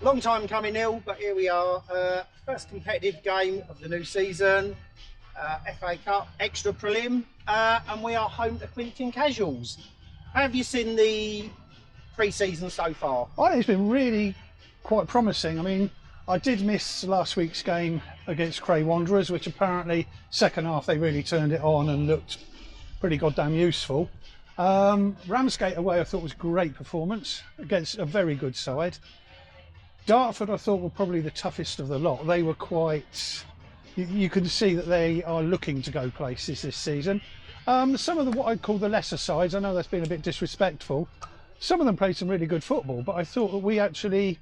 Long time coming, Neil, but here we are. First competitive game of the new season. FA Cup extra prelim, and we are home to Corinthian Casuals. Have you seen the pre-season so far? I think it's been really quite promising. I mean, I did miss last week's game against Cray Wanderers, which apparently second half they really turned it on and looked pretty goddamn useful. Ramsgate away I thought was a great performance against a very good side. Dartford I thought were probably the toughest of the lot. They were quite, you can see that they are looking to go places this season. Some of the what I'd call the lesser sides, I know that's been a bit disrespectful, some of them played some really good football, but I thought that we actually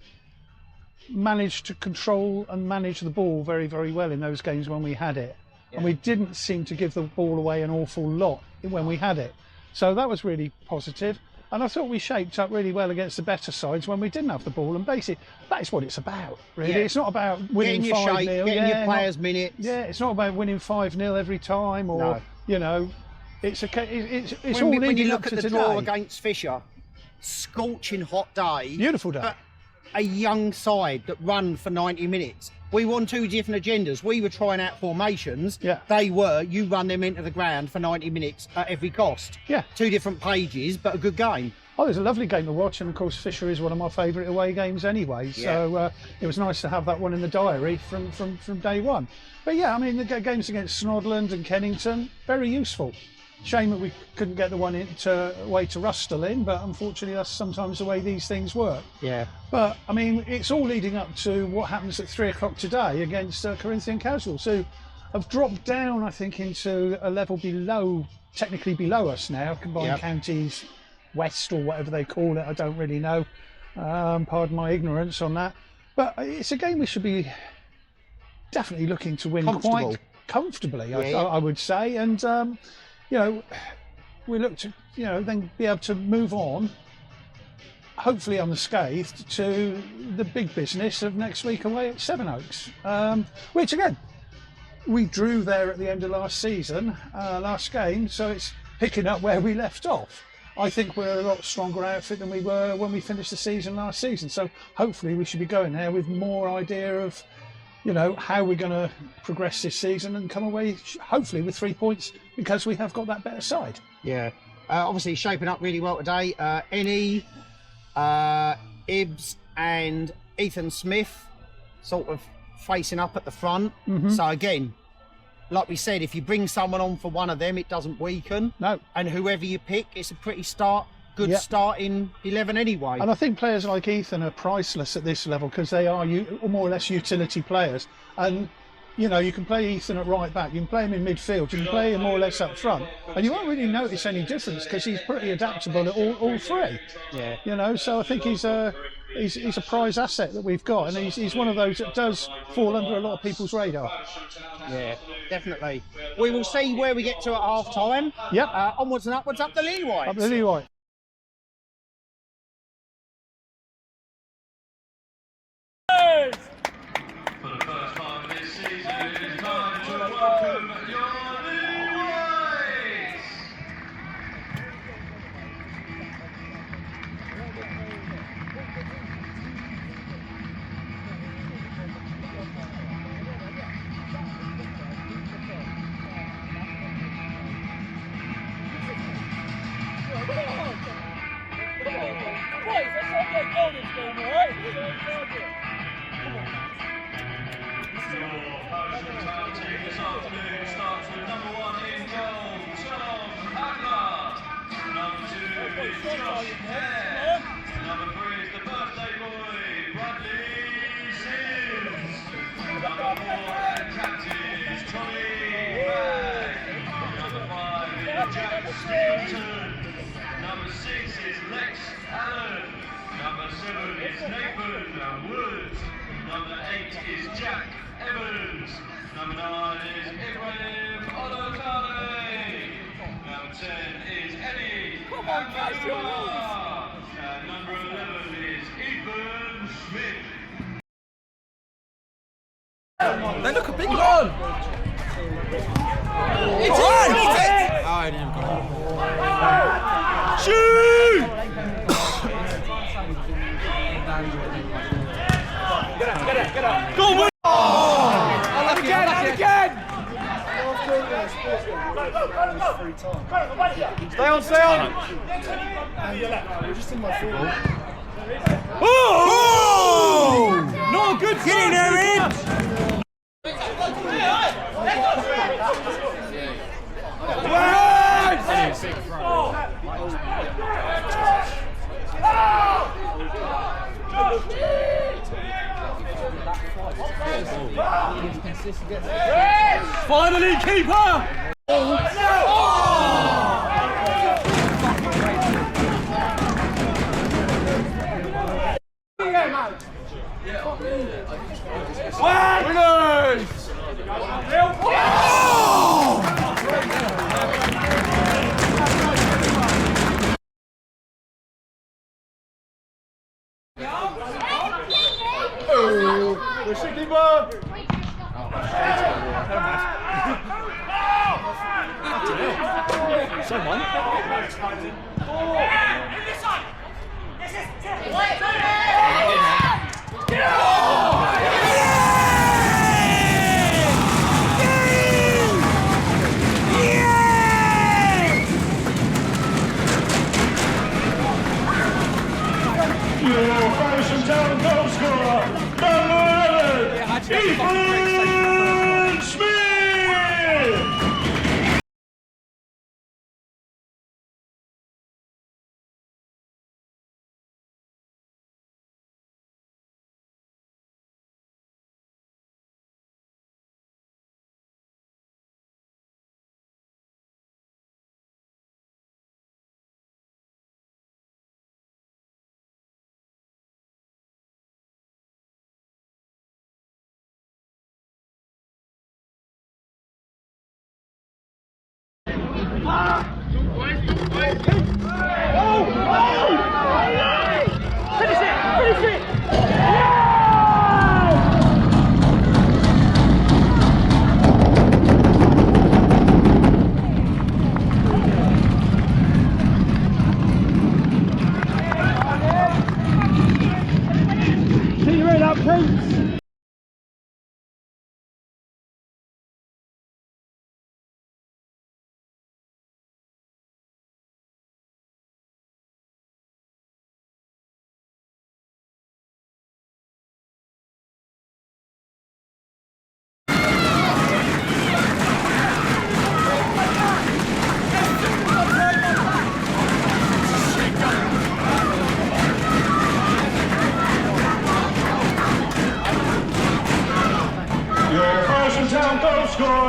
managed to control and manage the ball very, very well in those games when we had it. Yeah. And we didn't seem to give the ball away an awful lot when we had it. So that was really positive. And I thought we shaped up really well against the better sides when we didn't have the ball. And basically, that's what it's about, really. Yeah. It's not about winning 5-0. Getting your players minutes. Yeah, it's not about winning 5-0 every time, or, you know, it's all leading when you look up to at the today. draw against Fisher, scorching hot day. Beautiful day. But a young side that run for 90 minutes. We were on two different agendas. We were trying out formations. Yeah. They were, you run them into the ground for 90 minutes at every cost. Yeah. Two different pages, but a good game. Oh, it was a lovely game to watch, and of course Fisher is one of my favourite away games anyway. So it was nice to have that one in the diary from day one. But yeah, I mean the games against Snodland and Kennington, very useful. Shame that we couldn't get the one away to Rustle in, but unfortunately that's sometimes the way these things work. Yeah. But I mean, it's all leading up to what happens at 3 o'clock today against Corinthian Casuals, who have dropped down, I think, into a level below, technically below us now, Combined Counties West or whatever they call it. I don't really know. Pardon my ignorance on that. But it's a game we should be definitely looking to win quite comfortably, I would say. And you know, we look to, you know, then be able to move on, hopefully unscathed, to the big business of next week away at Sevenoaks, which again, we drew there at the end of last season, last game, so it's picking up where we left off. I think we're a lot stronger outfit than we were when we finished the season last season, so hopefully we should be going there with more idea of, you know, how we're going to progress this season and come away hopefully with 3 points, because we have got that better side. Yeah, obviously shaping up really well today. Ennie, Ibbs and Ethan Smith sort of facing up at the front. So again, like we said, if you bring someone on for one of them, it doesn't weaken. No. And whoever you pick, it's a pretty good starting 11 anyway. And I think players like Ethan are priceless at this level, because they are more or less utility players. And you know, you can play Ethan at right back, you can play him in midfield, you can play him more or less up front, and you won't really notice any difference because he's pretty adaptable at all three. Yeah. You know, so I think he's a prize asset that we've got, and he's one of those that does fall under a lot of people's radar. Yeah, definitely. We will see where we get to at half time. Yep. Onwards and upwards, up the Lily White. Up the Lily White. For the first time this season, it is time to welcome your Lily Whites! Your hospitality this afternoon starts with number 1 in goal, Tom Hagler. Number 2 is Josh Hare. Number 3 is the birthday boy, Bradley Sims. Number 4 and captain is Tommy Bagg. Number 5 is Jack Stapleton. Number 6 is Lex Allen. Number 7 is Nathan Woods. Number 8 is Jack Evans. Number 9 is Ibrahim Olotade. Number 10 is Eddie Abdullah. And number 11 is Ethan Smith. They look a big one! It's on! Oh, I didn't go. Shoot! Go on, Again! Stay on, stay on! Oh! Not a good Get in there, Ed! Finally, keeper!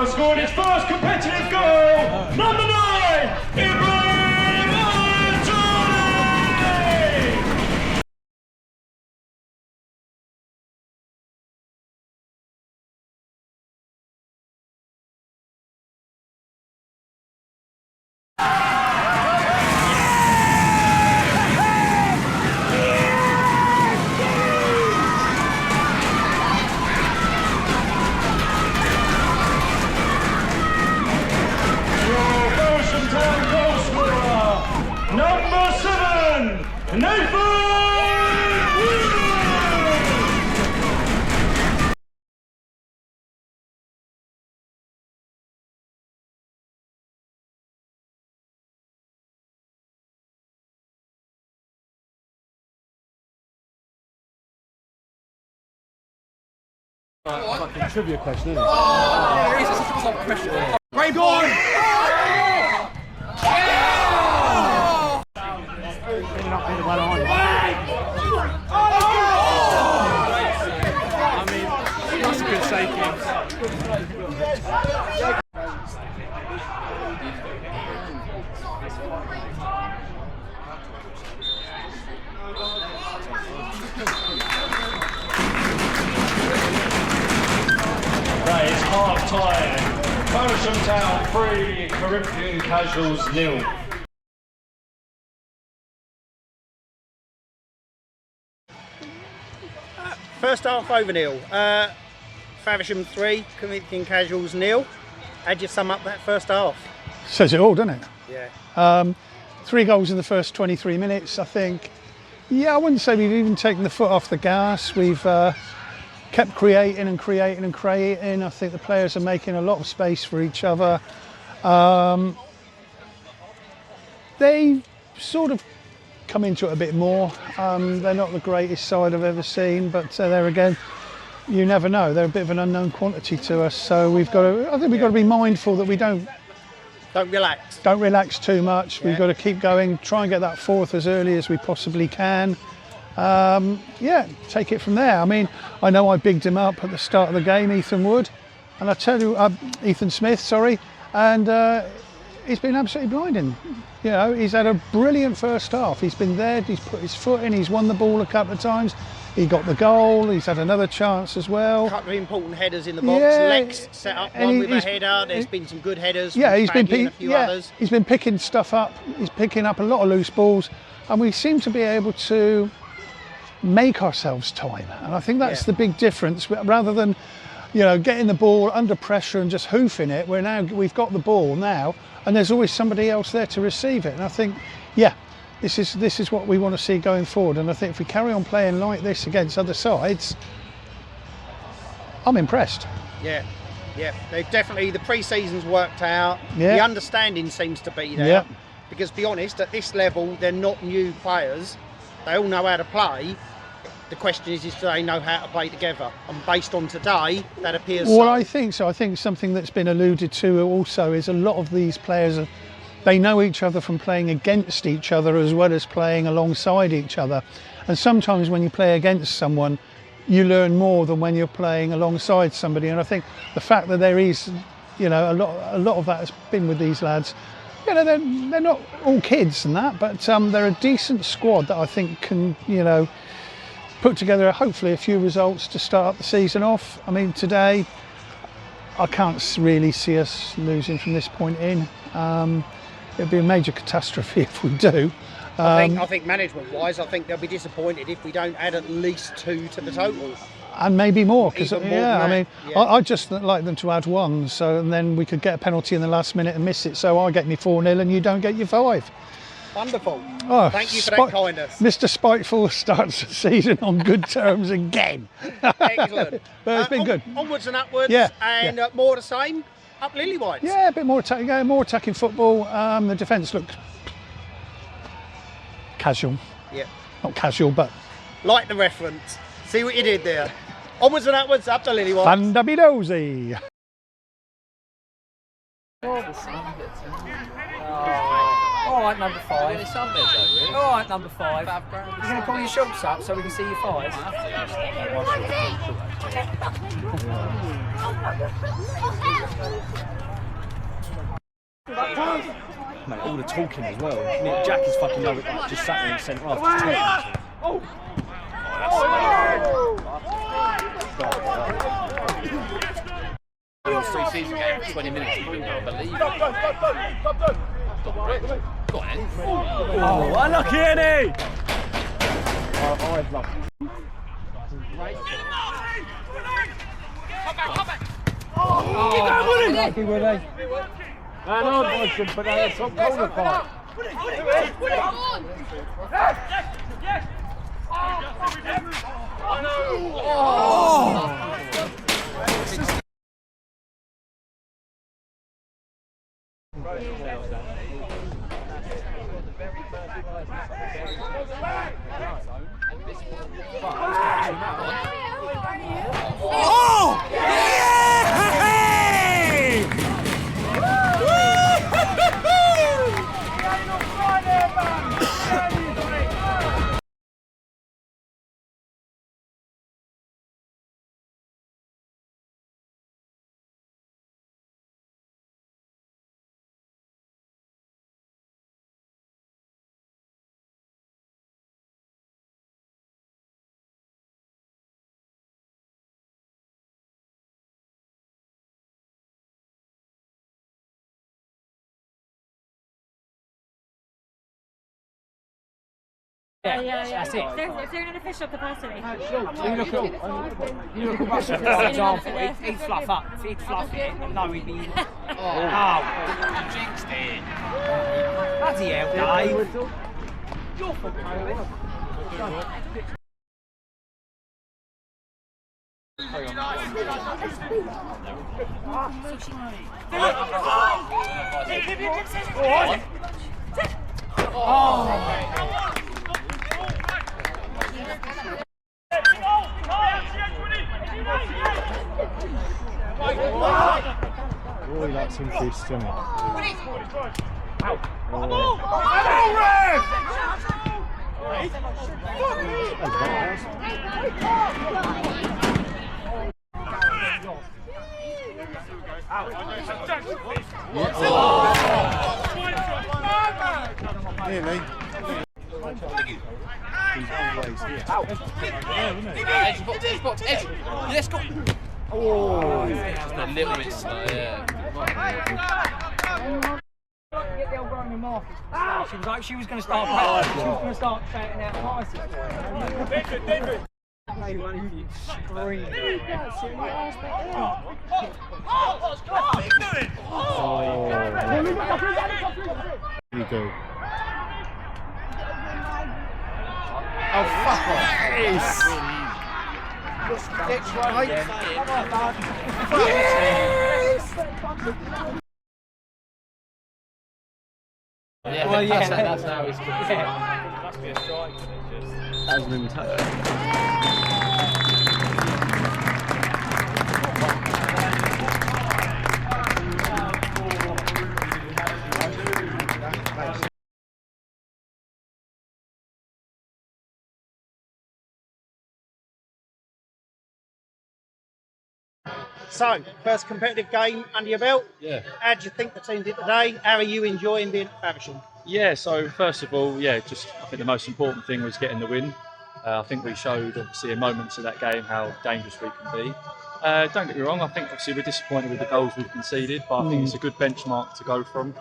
Scored its first competitive goal, number 9, Ibrahim Antoine! Fucking trivia question, isn't it? There is such a top question. Great goal! I mean, that's a good shaking. That is half time. Motion Town 3, Corinthian Casuals 0. First half over nil. Faversham 3, Corinthian Casuals 0. How'd you sum up that first half? Says it all, doesn't it? Yeah. 3 goals in the first 23 minutes, I think. Yeah, I wouldn't say we've even taken the foot off the gas. We've kept creating and creating and creating. I think the players are making a lot of space for each other. They sort of come into it a bit more. They're not the greatest side I've ever seen, but there again, you never know. They're a bit of an unknown quantity to us, so we've got to. I think we've got to be mindful that we don't relax too much. Yeah. We've got to keep going, try and get that fourth as early as we possibly can. Yeah, take it from there. I mean, I know I bigged him up at the start of the game, Ethan Wood, and I tell you, Ethan Smith, sorry, and he's been absolutely blinding. You know, he's had a brilliant first half. He's been there, he's put his foot in, he's won the ball a couple of times. He got the goal, he's had another chance as well. A couple of important headers in the box. Yeah, Lex set up one with a header. There's been some good headers. Yeah, he's been a few others. He's been picking stuff up. He's picking up a lot of loose balls, and we seem to be able to make ourselves time. And I think that's the big difference. Rather than, you know, getting the ball under pressure and just hoofing it, we've got the ball now, and there's always somebody else there to receive it. And I think, yeah, this is what we want to see going forward. And I think if we carry on playing like this against other sides, I'm impressed. Yeah, yeah, they've definitely, the pre-season's worked out. Yeah. The understanding seems to be there. Yeah. Because to be honest, at this level, they're not new players. They all know how to play. The question is do they know how to play together? And based on today, that appears Well, so. I think so. I think something that's been alluded to also is a lot of these players, they know each other from playing against each other as well as playing alongside each other. And sometimes when you play against someone, you learn more than when you're playing alongside somebody. And I think the fact that there is, you know, a lot of that has been with these lads. You know, they're not all kids and that, but they're a decent squad that I think can, you know, put together hopefully a few results to start the season off. I mean, today I can't really see us losing from this point in. It'd be a major catastrophe if we do. I think management-wise, I think they'll be disappointed if we don't add at least 2 to the total. And maybe more, because Even more yeah, than I that, mean, yeah. I'd just like them to add 1, so and then we could get a penalty in the last minute and miss it. So I get me 4-0 and you don't get your 5. Wonderful. Oh, Thank you for that kindness. Mr. Spiteful starts the season on good terms again. Excellent. But it's been good. Onwards and upwards, Yeah, and more the same. Up Lily Whites. Yeah, a bit more attacking football. The defence looked casual. Yeah. Not casual, but Like the reference. See what you did there. Onwards and upwards, up the Lily Whites. Vandabidozi. All right, number 5. All right, number 5. You're going to pull your shorts up so we can see your 5. Mate, all the talking as well. Nick Jack is fucking over, just sat there in centre half just talking. Pre-season game for 20 minutes, you wouldn't believe it. Go on, Eddie. Oh, unlucky Eddie! I've loved it. Lucky Woody. Man on, Hodgson, but that's on corner fight. Yeah. That's it. If they're in an official capacity. You look at Russell, for example, he'd fluff up. If he'd fluff it, no, he'd be... Oh, Jinxed it. bloody hell, Dave. Your fault, mate. Oh, he likes some fists, doesn't he? Nearly. He's always here. Edge, box, edge. Let's go. Oh, just a little bit slow, yeah. Get the old girl in your mouth. She was like, she was going to start practicing. She was going to start shouting out prices. David. Scream. Here you go. Oh, fuck off. Yes. It's right. Yeah, Well, yeah, that's how it's Must be a strike. Hasn't even touched it. So, first competitive game under your belt. Yeah. How do you think the team did today? How are you enjoying being at Faversham? Yeah, so first of all, I think the most important thing was getting the win. I think we showed, obviously, in moments of that game how dangerous we can be. Don't get me wrong, I think obviously we're disappointed with the goals we've conceded, but I think it's a good benchmark to go from.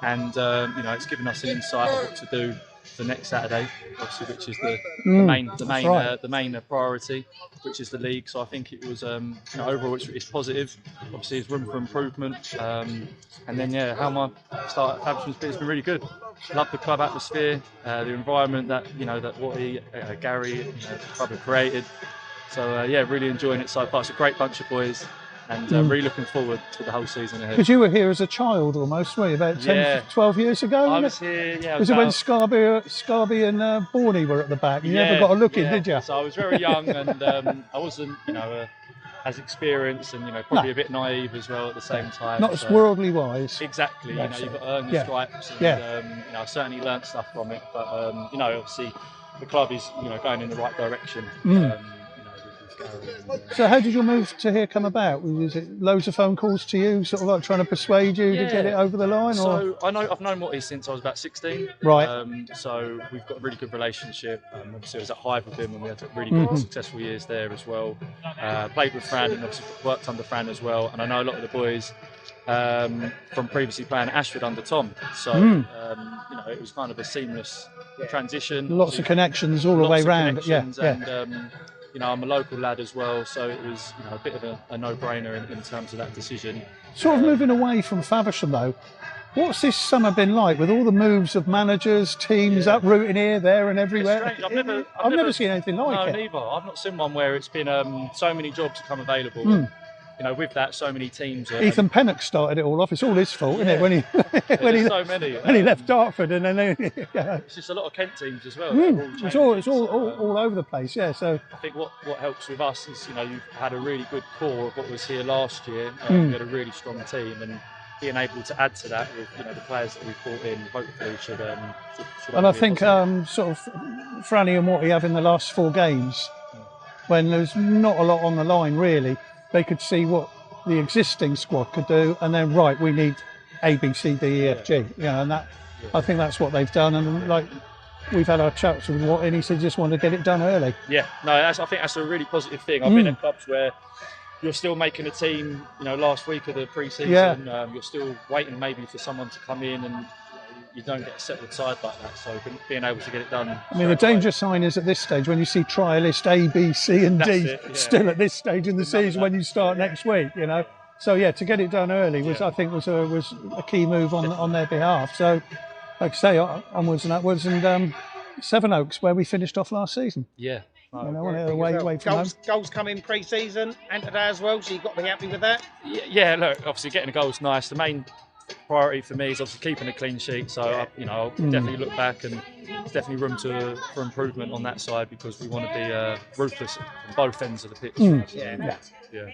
And, it's given us an insight of what to do for next Saturday, obviously, which is the main priority, which is the league. So I think it was, overall it's positive. Obviously, there's room for improvement. And then, how my start at Faversham's been, it's been really good. Love the club atmosphere, the environment that Watty, Gary, the club have created. So really enjoying it so far. It's a great bunch of boys. And really looking forward to the whole season ahead. Because you were here as a child almost, weren't you? About 10, 12 years ago? I was here, Was it when Scarby and Borney were at the back? You never got a look in, did you? So I was very young and I wasn't, as experienced and, probably a bit naive as well at the same time. Not as worldly wise. Exactly, you've got to earn your stripes. And, I certainly learnt stuff from it. But, obviously the club is, going in the right direction. So how did your move to here come about? Was it loads of phone calls to you, sort of like trying to persuade you to get it over the line? So I've known Watty since I was about 16. Right. So we've got a really good relationship. Obviously I was at Hive with him and we had really good, successful years there as well. Played with Fran and obviously worked under Fran as well. And I know a lot of the boys from previously playing at Ashford under Tom. So, it was kind of a seamless transition. Lots of connections all the way round. And, I'm a local lad as well, so it was a bit of a no-brainer in terms of that decision. Sort of moving away from Faversham though, what's this summer been like with all the moves of managers, teams uprooting here, there and everywhere? It's strange. I've never seen anything like it. No, neither. I've not seen one where it's been so many jobs come available. With that, so many teams. Ethan Pennock started it all off. It's all his fault, isn't it? When he left Dartford, and then it's just a lot of Kent teams as well. It's all over the place. Yeah. So I think what helps with us is you've had a really good core of what was here last year. We had a really strong team, and being able to add to that with the players that we've brought in, hopefully should. And I think sort of Franny and Watty have in the last 4 games, when there's not a lot on the line really. They could see what the existing squad could do, and then we need A, B, C, D, E, F, G. And that I think that's what they've done. And like we've had our chats with Watty, and he said just wanted to get it done early. Yeah, no, I think that's a really positive thing. I've been at clubs where you're still making a team. Last week of the pre-season, you're still waiting maybe for someone to come in and. You don't get a settled side like that, so being able to get it done. I mean, the danger sign is at this stage when you see trialist A, B, C, and D still at this stage in the season when you start next week. So to get it done early was I think was a key move on their behalf. So, like I say, onwards and upwards, and Sevenoaks where we finished off last season. Yeah, No. You know, wasn't it? Away from home. Goals come in pre-season and today as well, so you've got to be happy with that. Yeah, look, obviously getting a goal is nice. The main priority for me is obviously keeping a clean sheet. So I'll definitely look back, and there's definitely room for improvement on that side because we want to be ruthless on both ends of the pitch. Yeah.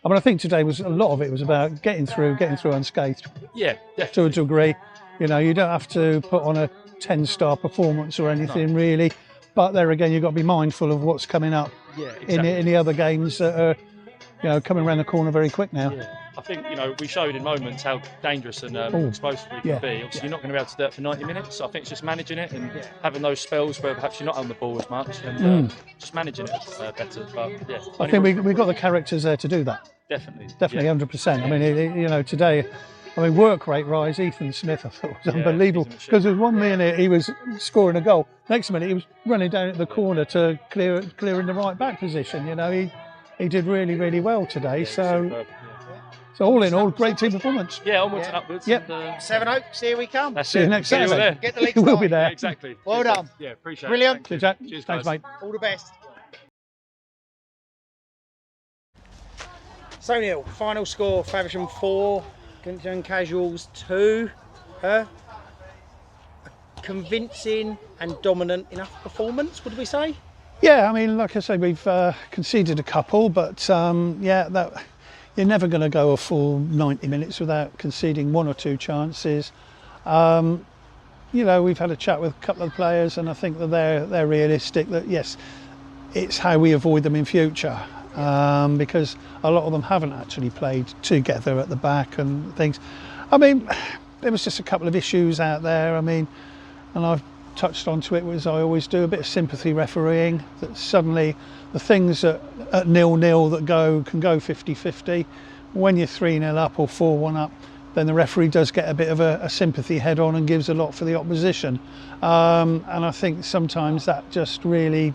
I mean, I think today was a lot of it was about getting through unscathed. Yeah, To definitely. a degree, you know, you don't have to put on a 10-star performance or anything really. But there again, you've got to be mindful of what's coming up Yeah, exactly. in the other games that are, you know, coming around the corner very quick now. Yeah. I think, we showed in moments how dangerous and explosive we can be. Obviously, you're not going to be able to do it for 90 minutes. So I think it's just managing it and having those spells where perhaps you're not on the ball as much and just managing it better. But yeah, I think we've got the characters there to do that. definitely. Definitely, Yeah. 100%. I mean, today, work rate rise. Ethan Smith, I thought was unbelievable he's a machine. because there's 1 minute he was scoring a goal, next minute he was running down at the corner to clear in the right back position. You know, he did really, really well today. So all in all, great team performance. Yeah, onwards and upwards. Yep. And, Seven Oaks, here we come. that's See you it. next See you all Saturday. there. Get the league We'll be started. there. Yeah, exactly. Well Cheers, done. guys. Yeah, appreciate Brilliant. it. Cheers, Jack. Cheers, Thanks, guys. mate. All the best. So Neil, final score: Faversham 4, Corinthian Casuals 2. A convincing and dominant enough performance, would we say? Yeah, I mean, like I say, we've conceded a couple, but that you're never going to go a full 90 minutes without conceding one or two chances. We've had a chat with a couple of players, and I think that they're realistic. That yes, it's how we avoid them in future, because a lot of them haven't actually played together at the back and things. I mean, there was just a couple of issues out there. I mean, and I've touched onto it as I always do, a bit of sympathy refereeing, that suddenly the things at 0-0 that can go 50-50, when you're 3-0 up or 4-1 up, then the referee does get a bit of a sympathy head on and gives a lot for the opposition. And I think sometimes that just really,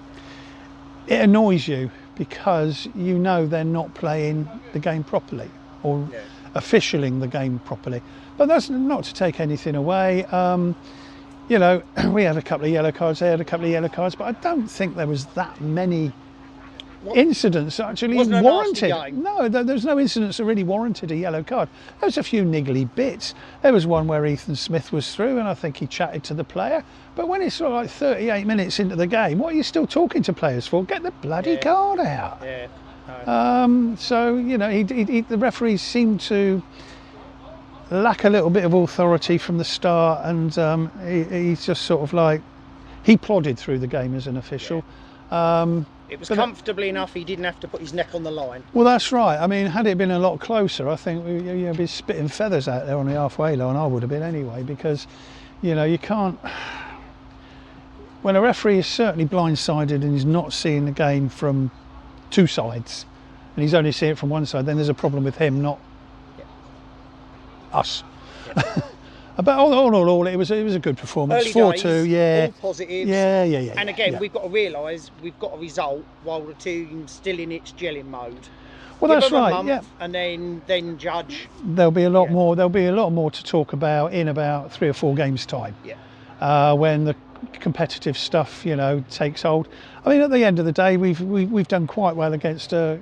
it annoys you because you know they're not playing the game properly or officialing the game properly. But that's not to take anything away. We had a couple of yellow cards, they had a couple of yellow cards, but I don't think there was that many incidents that actually Wasn't a nasty warranted. game? No, there's no incidents that really warranted a yellow card. There was a few niggly bits. There was one where Ethan Smith was through and I think he chatted to the player. But when it's sort of like 38 minutes into the game, what are you still talking to players for? Get the bloody card out. Yeah. The referees seemed to lack a little bit of authority from the start, and he's just sort of like, he plodded through the game as an official. It was comfortably enough, he didn't have to put his neck on the line. Well, that's right. I mean, had it been a lot closer, I think you'd be spitting feathers out there on the halfway line. I would have been anyway, because you can't. When a referee is certainly blindsided and he's not seeing the game from two sides, and he's only seeing it from one side, then there's a problem with him, not us. But all, it was a good performance. Early 4-2, days, yeah. all positives. Yeah. And again, we've got to realise we've got a result while the team's still in its gelling mode. Well, Give that's them a right. month Yeah. And then judge. There'll be a lot more. There'll be a lot more to talk about in about 3 or 4 games' time. Yeah. When the competitive stuff, takes hold. I mean, at the end of the day, we've done quite well against a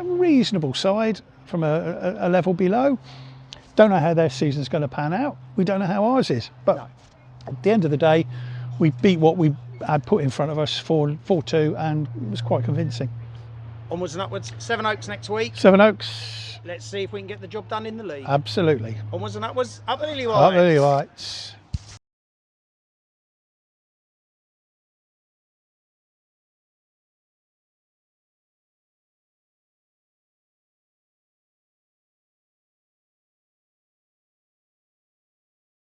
reasonable side from a level below. Don't know how their season's going to pan out. We don't know how ours is. But at the end of the day, we beat what we had put in front of us 4-2, and it was quite convincing. Onwards and upwards. Seven Oaks next week. Seven Oaks. Let's see if we can get the job done in the league. Absolutely. Onwards and upwards. Up the Lily Up the Lily Whites.